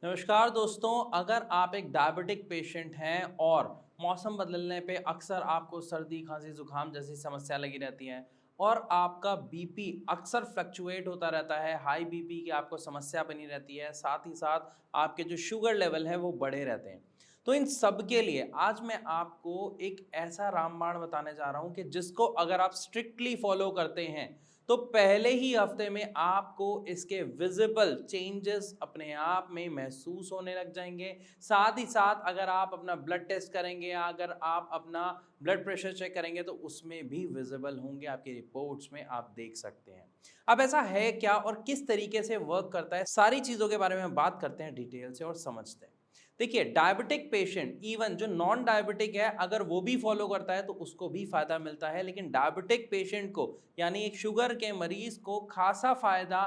नमस्कार दोस्तों, अगर आप एक डायबिटिक पेशेंट हैं और मौसम बदलने पे अक्सर आपको सर्दी, खांसी, जुकाम जैसी समस्या लगी रहती है और आपका बीपी अक्सर फ्लक्चुएट होता रहता है, हाई बीपी की आपको समस्या बनी रहती है, साथ ही साथ आपके जो शुगर लेवल है वो बढ़े रहते हैं। तो इन सब के लिए आज मैं आपको एक ऐसा रामबाण बताने जा रहा हूँ कि जिसको अगर आप स्ट्रिक्टली फॉलो करते हैं तो पहले ही हफ्ते में आपको इसके विजिबल चेंजेस अपने आप में महसूस होने लग जाएंगे। साथ ही साथ अगर आप अपना ब्लड टेस्ट करेंगे या अगर आप अपना ब्लड प्रेशर चेक करेंगे तो उसमें भी विजिबल होंगे, आपकी रिपोर्ट्स में आप देख सकते हैं। अब ऐसा है क्या और किस तरीके से वर्क करता है, सारी चीज़ों के बारे में बात करते हैं डिटेल से और समझते हैं। देखिए, डायबिटिक पेशेंट इवन जो नॉन डायबिटिक है अगर वो भी फॉलो करता है तो उसको भी फायदा मिलता है, लेकिन डायबिटिक पेशेंट को यानी एक शुगर के मरीज को खासा फायदा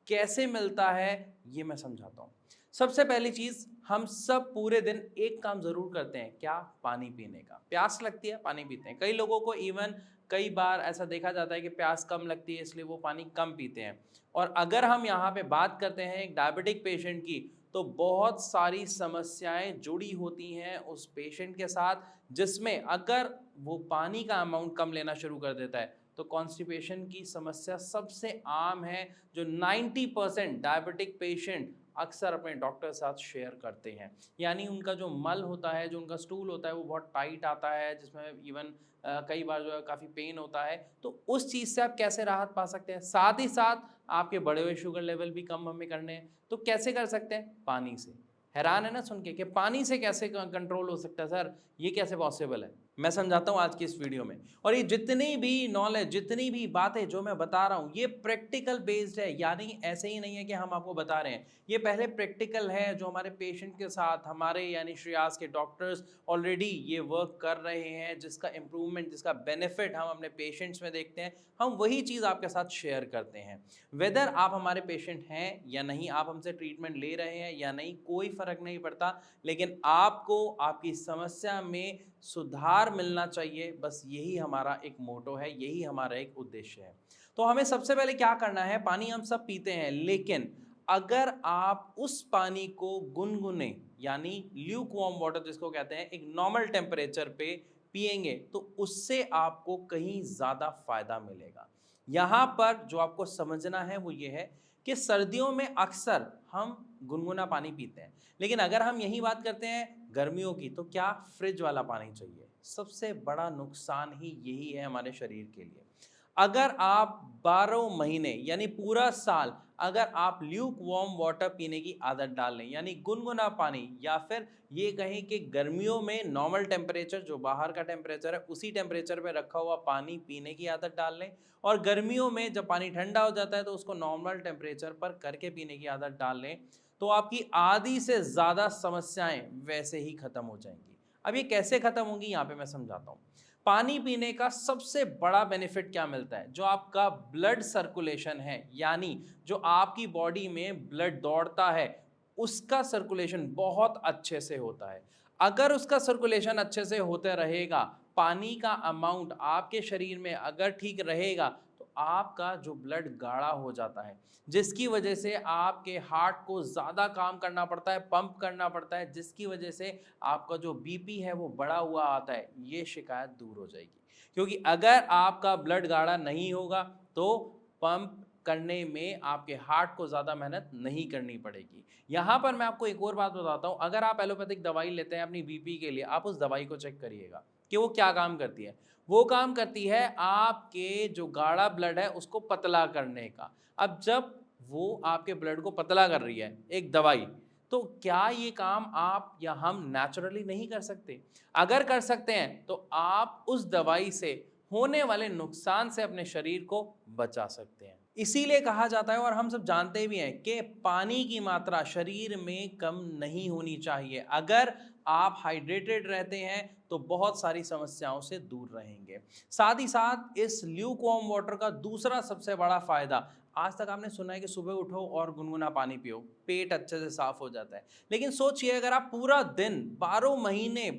कैसे मिलता है ये मैं समझाता हूँ। सबसे पहली चीज, हम सब पूरे दिन एक काम जरूर करते हैं, क्या? पानी पीने का। प्यास लगती है, पानी पीते हैं। कई लोगों को इवन कई बार ऐसा देखा जाता है कि प्यास कम लगती है इसलिए वो पानी कम पीते हैं। और अगर हम यहाँ पे बात करते हैं एक डायबिटिक पेशेंट की, तो बहुत सारी समस्याएं जुड़ी होती हैं उस पेशेंट के साथ, जिसमें अगर वो पानी का अमाउंट कम लेना शुरू कर देता है तो कॉन्स्टिपेशन की समस्या सबसे आम है, जो 90% डायबिटिक पेशेंट अक्सर अपने डॉक्टर के साथ शेयर करते हैं। यानी उनका जो मल होता है, जो उनका स्टूल होता है वो बहुत टाइट आता है, जिसमें इवन कई बार जो है काफ़ी पेन होता है। तो उस चीज़ से आप कैसे राहत पा सकते हैं? साथ ही साथ आपके बढ़े हुए शुगर लेवल भी कम हमें करने हैं, तो कैसे कर सकते हैं? पानी से। हैरान है ना सुन के कि पानी से कैसे कंट्रोल हो सकता है सर, ये कैसे पॉसिबल है? मैं समझाता हूँ आज की इस वीडियो में। और ये जितनी भी नॉलेज, जितनी भी बातें जो मैं बता रहा हूँ ये प्रैक्टिकल बेस्ड है, यानी ऐसे ही नहीं है कि हम आपको बता रहे हैं। ये पहले प्रैक्टिकल है, जो हमारे पेशेंट के साथ हमारे यानी श्रेयास के डॉक्टर्स ऑलरेडी ये वर्क कर रहे हैं, जिसका इम्प्रूवमेंट, जिसका बेनिफिट हम अपने पेशेंट्स में देखते हैं, हम वही चीज़ आपके साथ शेयर करते हैं। वेदर आप हमारे पेशेंट हैं या नहीं, आप हमसे ट्रीटमेंट ले रहे हैं या नहीं, कोई फ़र्क नहीं पड़ता, लेकिन आपको आपकी समस्या में सुधार मिलना चाहिए, बस यही हमारा एक मोटो है, यही हमारा एक उद्देश्य है। तो हमें सबसे पहले क्या करना है, पानी हम सब पीते हैं, लेकिन अगर आप उस पानी को गुनगुने यानी ल्यूक वार्म वाटर जिसको कहते हैं, एक नॉर्मल टेम्परेचर पे पिएंगे तो उससे आपको कहीं ज़्यादा फायदा मिलेगा। यहाँ पर जो आपको समझना है वो ये है कि सर्दियों में अक्सर हम गुनगुना पानी पीते हैं, लेकिन अगर हम यही बात करते हैं गर्मियों की, तो क्या फ्रिज वाला पानी चाहिए? सबसे बड़ा नुकसान ही यही है हमारे शरीर के लिए। अगर आप 12 महीने यानी पूरा साल अगर आप ल्यूक वार्म वाटर पीने की आदत डाल लें, यानी गुनगुना पानी, या फिर ये कहें कि गर्मियों में नॉर्मल टेम्परेचर जो बाहर का टेम्परेचर है उसी टेम्परेचर पे रखा हुआ पानी पीने की आदत डाल लें, और गर्मियों में जब पानी ठंडा हो जाता है तो उसको नॉर्मल टेम्परेचर पर करके पीने की आदत डाल लें, तो आपकी आधी से ज़्यादा समस्याएं वैसे ही खत्म हो जाएंगी। अब ये कैसे खत्म होंगी यहाँ पे मैं समझाता हूँ। पानी पीने का सबसे बड़ा बेनिफिट क्या मिलता है, जो आपका ब्लड सर्कुलेशन है, यानी जो आपकी बॉडी में ब्लड दौड़ता है उसका सर्कुलेशन बहुत अच्छे से होता है। अगर उसका सर्कुलेशन अच्छे से होते रहेगा, पानी का अमाउंट आपके शरीर में अगर ठीक रहेगा, तो आपका जो ब्लड गाढ़ा हो जाता है, जिसकी वजह से आपके हार्ट को ज़्यादा काम करना पड़ता है, पंप करना पड़ता है, जिसकी वजह से आपका जो बीपी है वो बढ़ा हुआ आता है, ये शिकायत दूर हो जाएगी। क्योंकि अगर आपका ब्लड गाढ़ा नहीं होगा तो पंप करने में आपके हार्ट को ज़्यादा मेहनत नहीं करनी पड़ेगी। यहाँ पर मैं आपको एक और बात बताता हूँ, अगर आप एलोपैथिक दवाई लेते हैं अपनी बीपी के लिए, आप उस दवाई को चेक करिएगा कि वो क्या काम करती है। वो काम करती है आपके जो गाढ़ा ब्लड है उसको पतला करने का। अब जब वो आपके ब्लड को पतला कर रही है एक दवाई, तो क्या ये काम आप या हम नेचुरली नहीं कर सकते? अगर कर सकते हैं तो आप उस दवाई से होने वाले नुकसान से अपने शरीर को बचा सकते हैं। इसीलिए कहा जाता है और हम सब जानते भी हैं कि पानी की मात्रा शरीर में कम नहीं होनी चाहिए। अगर आप हाइड्रेटेड रहते हैं तो बहुत सारी समस्याओं से दूर रहेंगे। साथ ही साथ इस ल्यूक वार्म वाटर का दूसरा सबसे बड़ा फायदा, आज तक आपने सुना है कि सुबह उठो और गुनगुना पानी पियो, पेट अच्छे से साफ हो जाता है। लेकिन सोचिए अगर आप पूरा दिन 12 महीने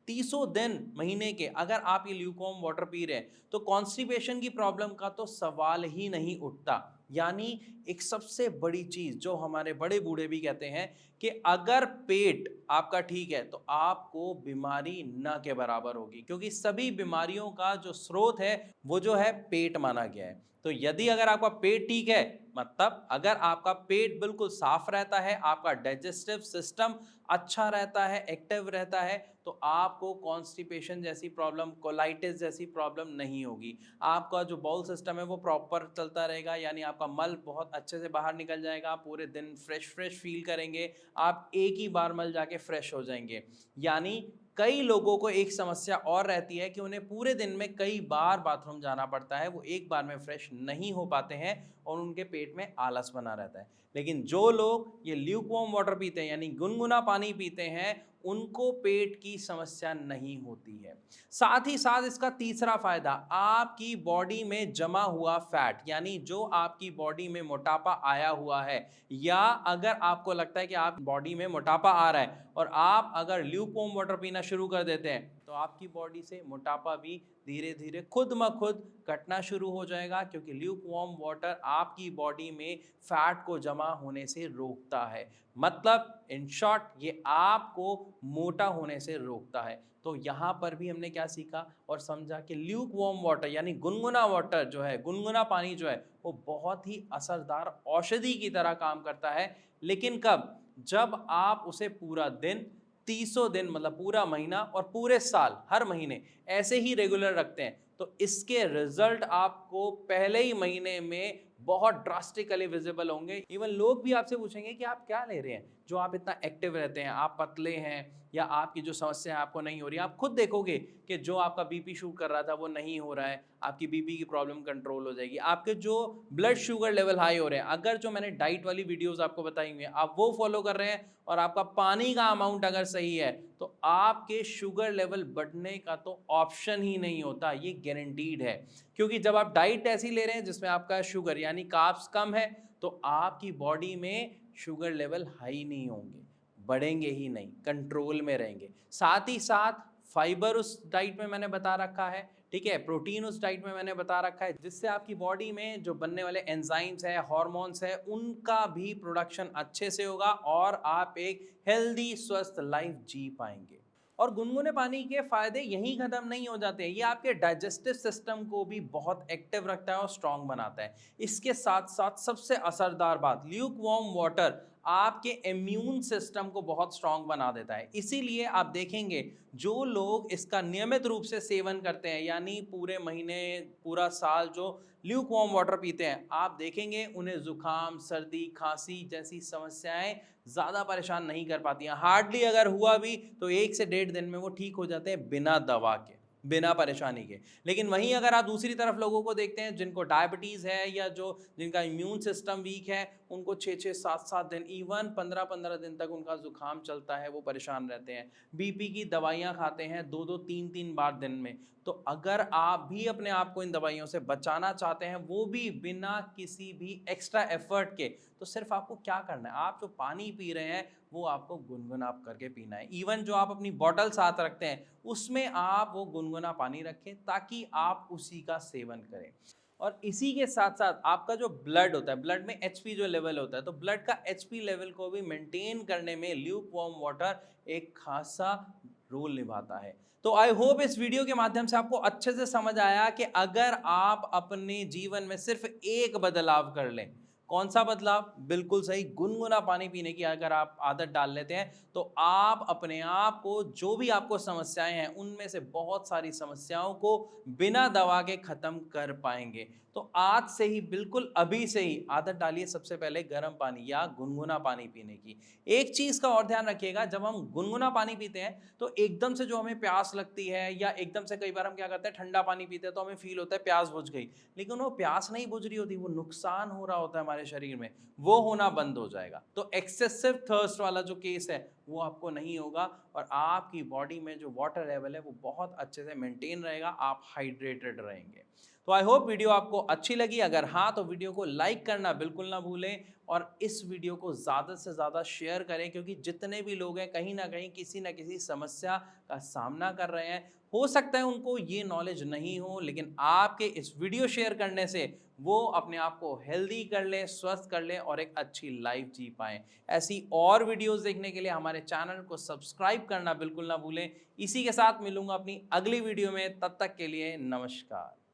30 दिन महीने के अगर आप ये ल्यूकवार्म वाटर पी रहे हैं, तो कॉन्स्टिपेशन की प्रॉब्लम का तो सवाल ही नहीं उठता। यानी एक सबसे बड़ी चीज जो हमारे बड़े बूढ़े भी कहते हैं कि अगर पेट आपका ठीक है तो आपको बीमारी न के बराबर होगी, क्योंकि सभी बीमारियों का जो स्रोत है वो जो है पेट माना गया है। तो यदि अगर आपका पेट ठीक है, मतलब अगर आपका पेट बिल्कुल साफ रहता है, आपका डाइजेस्टिव सिस्टम अच्छा रहता है, एक्टिव रहता है, तो आपको कॉन्स्टिपेशन जैसी प्रॉब्लम, कोलाइटिस जैसी प्रॉब्लम नहीं होगी। आपका जो बाउल सिस्टम है वो प्रॉपर चलता रहेगा, यानी आपका मल बहुत अच्छे से बाहर निकल जाएगा, पूरे दिन फ्रेश फ्रेश फील करेंगे, आप एक ही बार मल जाके फ्रेश हो जाएंगे। यानी कई लोगों को एक समस्या और रहती है कि उन्हें पूरे दिन में कई बार बाथरूम जाना पड़ता है, वो एक बार में फ्रेश नहीं हो पाते हैं और उनके पेट में आलस बना रहता है। लेकिन जो लोग ये ल्यूकवार्म वाटर पीते हैं, यानी गुनगुना पानी पीते हैं, उनको पेट की समस्या नहीं होती है। साथ ही साथ इसका तीसरा फायदा, आपकी बॉडी में जमा हुआ फैट, यानी जो आपकी बॉडी में मोटापा आया हुआ है, या अगर आपको लगता है कि आप बॉडी में मोटापा आ रहा है और आप अगर ल्यूकवार्म वाटर पीना शुरू कर देते हैं, तो आपकी बॉडी से मोटापा भी धीरे धीरे खुद ब खुद घटना शुरू हो जाएगा, क्योंकि ल्यूकवार्म वाटर आपकी बॉडी में फैट को जमा होने से रोकता है। मतलब इन शॉर्ट ये आपको मोटा होने से रोकता है। तो यहाँ पर भी हमने क्या सीखा और समझा कि ल्यूकवार्म वाटर यानी गुनगुना वाटर जो है, गुनगुना पानी जो है, वो बहुत ही असरदार औषधि की तरह काम करता है। लेकिन कब? जब आप उसे पूरा दिन, 30 दिन मतलब पूरा महीना और पूरे साल हर महीने ऐसे ही रेगुलर रखते हैं, तो इसके रिजल्ट आपको पहले ही महीने में बहुत ड्रास्टिकली विजिबल होंगे। इवन लोग भी आपसे पूछेंगे कि आप क्या ले रहे हैं जो आप इतना एक्टिव रहते हैं, आप पतले हैं या आपकी जो समस्या है आपको नहीं हो रही है। आप खुद देखोगे कि जो आपका बीपी शूट कर रहा था वो नहीं हो रहा है, आपकी बीपी की प्रॉब्लम कंट्रोल हो जाएगी। आपके जो ब्लड शुगर लेवल हाई हो रहे हैं, अगर जो मैंने डाइट वाली वीडियोस आपको बताई हुई हैं आप वो फॉलो कर रहे हैं और आपका पानी का अमाउंट अगर सही है, तो आपके शुगर लेवल बढ़ने का तो ऑप्शन ही नहीं होता, ये गारंटीड है। क्योंकि जब आप डाइट ऐसी ले रहे हैं जिसमें आपका शुगर यानी कार्ब्स कम है, तो आपकी बॉडी में शुगर लेवल हाई नहीं होंगे, बढ़ेंगे ही नहीं, कंट्रोल में रहेंगे। साथ ही साथ फाइबर उस डाइट में मैंने बता रखा है, ठीक है, प्रोटीन उस डाइट में मैंने बता रखा है, जिससे आपकी बॉडी में जो बनने वाले एंजाइम्स है, हार्मोन्स है, उनका भी प्रोडक्शन अच्छे से होगा और आप एक हेल्दी स्वस्थ लाइफ जी पाएंगे। और गुनगुने पानी के फायदे यहीं खत्म नहीं हो जाते हैं, ये आपके डाइजेस्टिव सिस्टम को भी बहुत एक्टिव रखता है और स्ट्रांग बनाता है। इसके साथ साथ सबसे असरदार बात, ल्यूक वार्म वाटर आपके इम्यून सिस्टम को बहुत स्ट्रांग बना देता है। इसीलिए आप देखेंगे जो लोग इसका नियमित रूप से सेवन करते हैं, यानी पूरे महीने पूरा साल जो ल्यूक वार्म वाटर पीते हैं, आप देखेंगे उन्हें जुकाम, सर्दी, खांसी जैसी समस्याएं ज़्यादा परेशान नहीं कर पाती हैं। हार्डली अगर हुआ भी तो 1 से 1.5 दिन में वो ठीक हो जाते हैं, बिना दवा के, बिना परेशानी के। लेकिन वहीं अगर आप दूसरी तरफ लोगों को देखते हैं जिनको डायबिटीज़ है या जो जिनका इम्यून सिस्टम वीक है, उनको 6-6, 7-7 दिन, इवन 15-15 दिन तक उनका जुकाम चलता है, वो परेशान रहते हैं। बीपी की दवाइयाँ खाते हैं 2-2, 3-3 बार दिन में। तो अगर आप भी अपने आप को इन दवाइयों से बचाना चाहते हैं, वो भी बिना किसी भी एक्स्ट्रा एफर्ट के, तो सिर्फ आपको क्या करना है, आप जो पानी पी रहे हैं वो आपको गुनगुना करके पीना है। इवन जो आप अपनी बॉटल साथ रखते हैं उसमें आप वो गुनगुना पानी रखें ताकि आप उसी का सेवन करें। और इसी के साथ साथ आपका जो ब्लड होता है, ब्लड में एचपी जो लेवल होता है, तो ब्लड का एचपी लेवल को भी मेंटेन करने में ल्यूक वार्म वाटर एक खासा रोल निभाता है। तो आई होप इस वीडियो के माध्यम से आपको अच्छे से समझ आया कि अगर आप अपने जीवन में सिर्फ एक बदलाव कर लें, कौन सा बदलाव? बिल्कुल सही, गुनगुना पानी पीने की अगर आप आदत डाल लेते हैं, तो आप अपने आप को, जो भी आपको समस्याएं हैं उनमें से बहुत सारी समस्याओं को बिना दवा के खत्म कर पाएंगे। तो आज से ही, बिल्कुल अभी से ही आदत डालिए सबसे पहले गर्म पानी या गुनगुना पानी पीने की। एक चीज का और ध्यान रखिएगा, जब हम गुनगुना पानी पीते हैं तो एकदम से जो हमें प्यास लगती है, या एकदम से कई बार हम क्या करते हैं ठंडा पानी पीते हैं तो हमें फील होता है प्यास बुझ गई, लेकिन वो प्यास नहीं बुझ रही होती, वो नुकसान हो रहा होता है हमारे शरीर में, वो होना बंद हो जाएगा। तो एक्सेसिव थर्स्ट वाला जो केस है वो आपको नहीं होगा और आपकी बॉडी में जो वाटर लेवल है वो बहुत अच्छे से मेंटेन रहेगा, आप हाइड्रेटेड रहेंगे। तो आई होप वीडियो आपको अच्छी लगी। अगर हाँ तो वीडियो को लाइक करना बिल्कुल ना भूलें और इस वीडियो को ज़्यादा से ज़्यादा शेयर करें, क्योंकि जितने भी लोग हैं कहीं ना कहीं किसी ना किसी समस्या का सामना कर रहे हैं। हो सकता है उनको ये नॉलेज नहीं हो, लेकिन आपके इस वीडियो शेयर करने से वो अपने आप को हेल्दी कर लें, स्वस्थ कर लें और एक अच्छी लाइफ जी पाएं। ऐसी और वीडियोस देखने के लिए हमारे चैनल को सब्सक्राइब करना बिल्कुल ना भूलें। इसी के साथ मिलूंगा अपनी अगली वीडियो में, तब तक के लिए नमस्कार।